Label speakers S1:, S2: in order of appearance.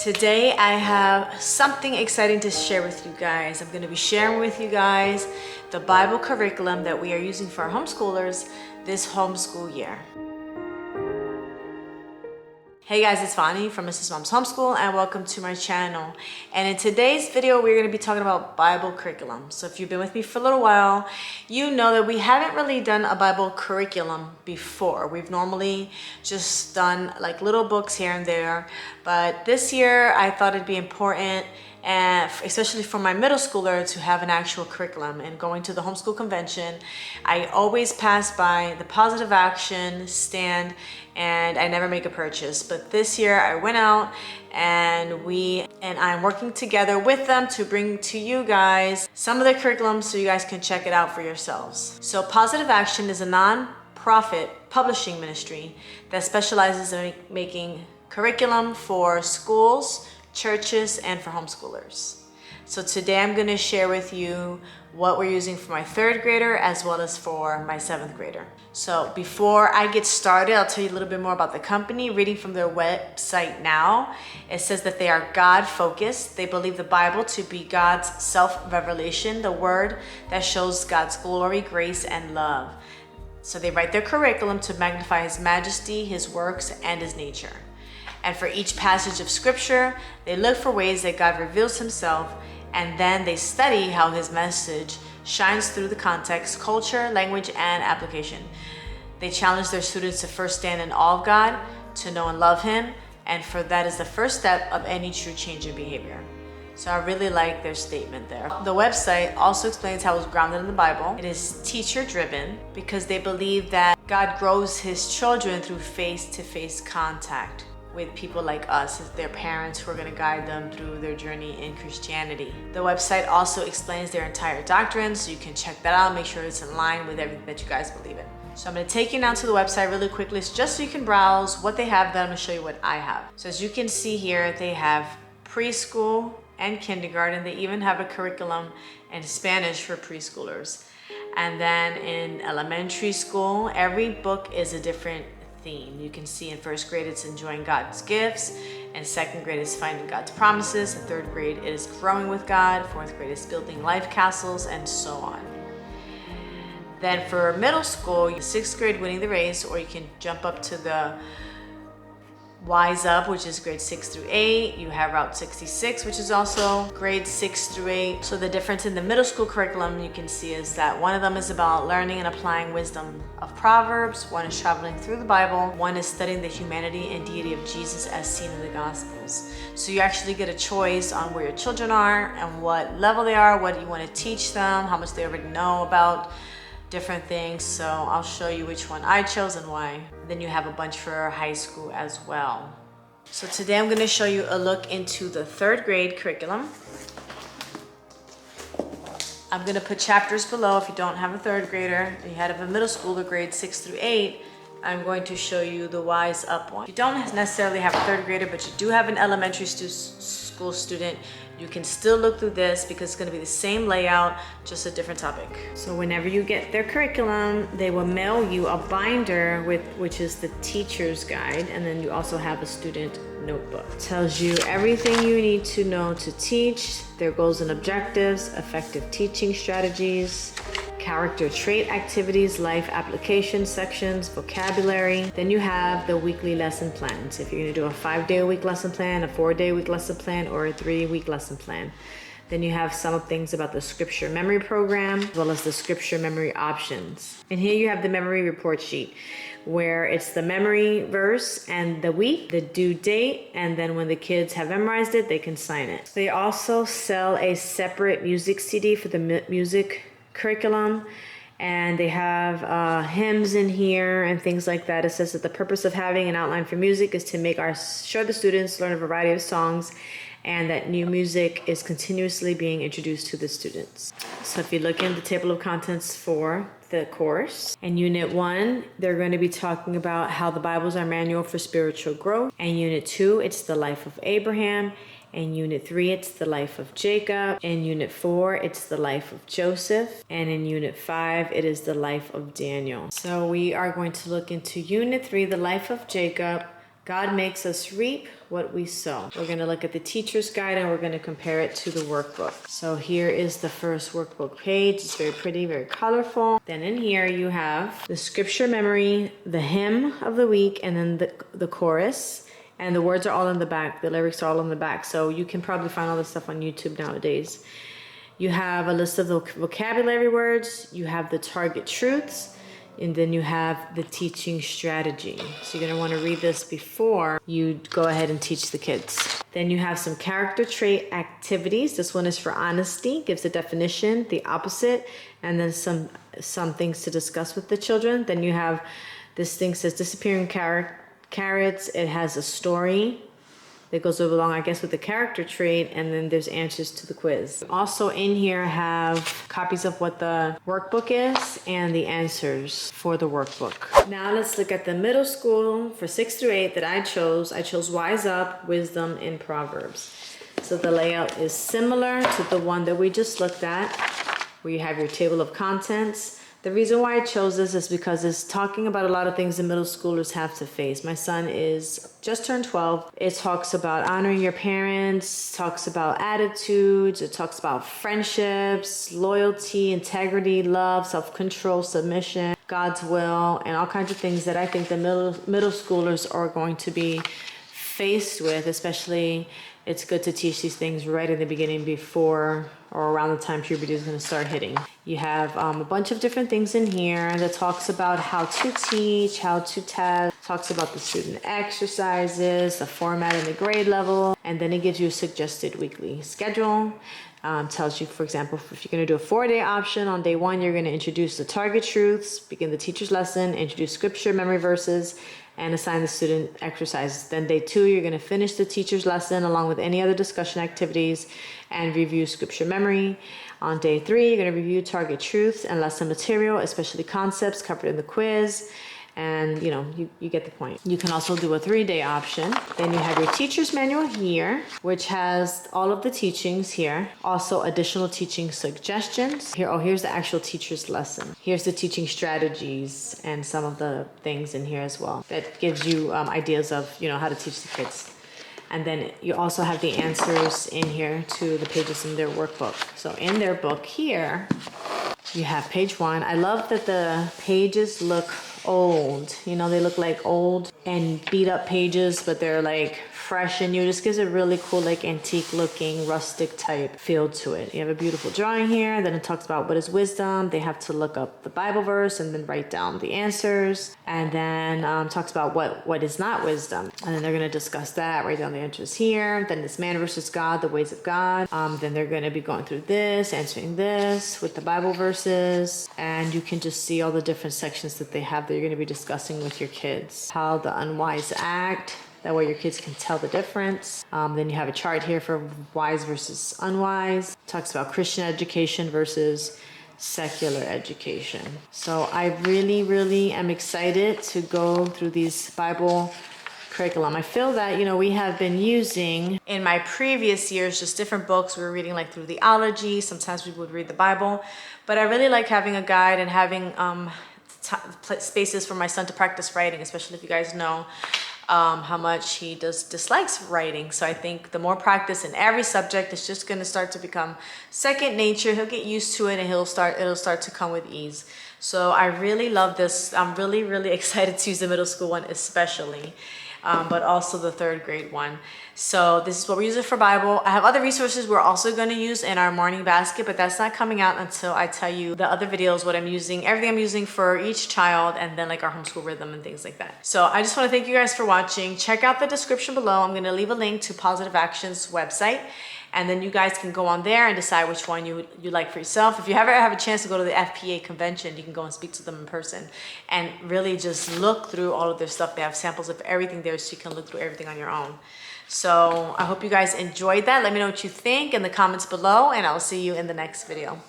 S1: Today I have something exciting to share with you guys. I'm going to be sharing with you guys the Bible curriculum that we are using for our homeschoolers this homeschool year. Hey guys, it's Vani from Mrs. Mom's Homeschool and welcome to my channel. And in today's video, we're going to be talking about Bible curriculum. So if you've been with me for a little while, you know that we haven't really done a Bible curriculum before. We've normally just done like little books here and there. But this year, I thought it'd be important, and especially for my middle schooler, to have an actual curriculum. And going to the homeschool convention, I always pass by the positive action stand and I never make a purchase. But this year I went out and I'm working together with them to bring to you guys some of the curriculum so you guys can check it out for yourselves. So Positive Action is a non-profit publishing ministry that specializes in making curriculum for schools, churches, and for homeschoolers. So today I'm going to share with you what we're using for my third grader as well as for my seventh grader. So before I get started, I'll tell you a little bit more about the company. Reading from their website now, it says that they are God-focused. They believe the Bible to be God's self-revelation, the word that shows God's glory, grace, and love. So they write their curriculum to magnify His majesty, His works, and His nature. And for each passage of scripture, they look for ways that God reveals Himself, and then they study how His message shines through the context, culture, language, and application. They challenge their students to first stand in awe of God, to know and love Him, and for that is the first step of any true change in behavior. So I really like their statement there. The website also explains how it's grounded in the Bible. It is teacher-driven because they believe that God grows His children through face-to-face contact with people like us, as their parents, who are going to guide them through their journey in Christianity. The website also explains their entire doctrine, so you can check that out, make sure it's in line with everything that you guys believe in. So I'm going to take you now to the website really quickly, just so you can browse what they have. Then I'm going to show you what I have. So as you can see here, they have preschool and kindergarten. They even have a curriculum in Spanish for preschoolers. And then in elementary school, every book is a different theme. You can see in first grade it's enjoying God's gifts, and second grade is finding God's promises, and third grade is growing with God, fourth grade is building life castles, and so on. Then for middle school, sixth grade winning the race, or you can jump up to the Wise Up, which is grade 6 through 8. You have Route 66, which is also grade 6 through 8. So the difference in the middle school curriculum you can see is that one of them is about learning and applying wisdom of Proverbs, one is traveling through the Bible, one is studying the humanity and deity of Jesus as seen in the Gospels. So you actually get a choice on where your children are and what level they are, what you want to teach them, how much they already know about different things. So I'll show you which one I chose and why. Then you have a bunch for high school as well. So today I'm going to show you a look into the third grade curriculum. I'm going to put chapters below if you don't have a third grader and you have a middle schooler, grade 6 through 8. I'm going to show you the Wise Up one. If you don't necessarily have a third grader, but you do have an elementary school student, you can still look through this because it's going to be the same layout, just a different topic. So whenever you get their curriculum, they will mail you a binder which is the teacher's guide, and then you also have a student notebook. It tells you everything you need to know to teach, their goals and objectives, effective teaching strategies, character trait activities, life application sections, vocabulary. Then you have the weekly lesson plans. If you're going to do a 5-day-a-week lesson plan, a 4-day-a-week lesson plan, or a 3-week lesson plan. Then you have some things about the scripture memory program, as well as the scripture memory options. And here you have the memory report sheet, where it's the memory verse and the week, the due date, and then when the kids have memorized it, they can sign it. They also sell a separate music CD for the music curriculum, and they have hymns in here and things like that. It says that the purpose of having an outline for music is to make sure the students learn a variety of songs, and that new music is continuously being introduced to the students. So if you look in the table of contents for the course, in Unit 1, they're going to be talking about how the Bible is our manual for spiritual growth. And Unit 2, it's the life of Abraham. In Unit 3, it's the life of Jacob. In Unit 4, it's the life of Joseph. And in Unit 5, it is the life of Daniel. So we are going to look into Unit 3, the life of Jacob, God makes us reap what we sow. We're going to look at the teacher's guide and we're going to compare it to the workbook. So here is the first workbook page. It's very pretty, very colorful. Then in here you have the scripture memory, the hymn of the week, and then the chorus. And the words are all in the back. The lyrics are all in the back. So you can probably find all this stuff on YouTube nowadays. You have a list of the vocabulary words. You have the target truths. And then you have the teaching strategy. So you're gonna wanna read this before you go ahead and teach the kids. Then you have some character trait activities. This one is for honesty, gives a definition, the opposite, and then some things to discuss with the children. Then you have this thing says disappearing carrots. It has a story that goes along, I guess, with the character trait, and then there's answers to the quiz. Also in here have copies of what the workbook is and the answers for the workbook. Now let's look at the middle school for 6 through 8 that I chose. I chose Wise Up, Wisdom, and Proverbs. So the layout is similar to the one that we just looked at, where you have your table of contents. The reason why I chose this is because it's talking about a lot of things that middle schoolers have to face. My son is just turned 12. It talks about honoring your parents, talks about attitudes, it talks about friendships, loyalty, integrity, love, self-control, submission, God's will, and all kinds of things that I think the middle schoolers are going to be faced with. Especially, it's good to teach these things right in the beginning, before or around the time puberty is going to start hitting. You have a bunch of different things in here that talks about how to teach, how to test, talks about the student exercises, the format and the grade level, and then it gives you a suggested weekly schedule. Tells you, for example, if you're going to do a 4-day option, on day 1 you're going to introduce the target truths, begin the teacher's lesson, introduce scripture memory verses, and assign the student exercises. Then day 2 you're going to finish the teacher's lesson along with any other discussion activities and review scripture memory. On day 3 you're going to review target truths and lesson material, especially concepts covered in the quiz. And you get the point. You can also do a 3-day option. Then you have your teacher's manual here, which has all of the teachings here. Also additional teaching suggestions. Here's the actual teacher's lesson. Here's the teaching strategies and some of the things in here as well. That gives you ideas of how to teach the kids. And then you also have the answers in here to the pages in their workbook. So in their book here, you have page 1. I love that the pages look old. They look like old and beat up pages, but they're like fresh and new. Just gives a really cool, like antique looking, rustic type feel to it. You have a beautiful drawing here. Then it talks about what is wisdom. They have to look up the Bible verse and then write down the answers. And then talks about what is not wisdom. And then they're going to discuss that, write down the answers here. Then this man versus God, the ways of God. Then they're going to be going through this, answering this with the Bible verses. And you can just see all the different sections that they have that you're going to be discussing with your kids. How the unwise act. That way your kids can tell the difference. Then you have a chart here for wise versus unwise. Talks about Christian education versus secular education. So I really, really am excited to go through these Bible curriculum. I feel that, we have been using in my previous years just different books. We were reading like through theology. Sometimes we would read the Bible. But I really like having a guide and having spaces for my son to practice writing, especially if you guys know how much he dislikes writing. So I think the more practice in every subject, it's just going to start to become second nature. He'll get used to it and it'll start to come with ease. So I really love this. I'm really, really excited to use the middle school one especially. But also the 3rd grade one. So this is what we're using for Bible. I have other resources we're also going to use in our morning basket, but that's not coming out until I tell you the other videos, what I'm using, everything I'm using for each child, and then like our homeschool rhythm and things like that. So I just want to thank you guys for watching. Check out the description below. I'm going to leave a link to Positive Action's website. And then you guys can go on there and decide which one you like for yourself. If you ever have a chance to go to the FPA convention, you can go and speak to them in person and really just look through all of their stuff. They have samples of everything there, so you can look through everything on your own. So I hope you guys enjoyed that. Let me know what you think in the comments below, and I'll see you in the next video.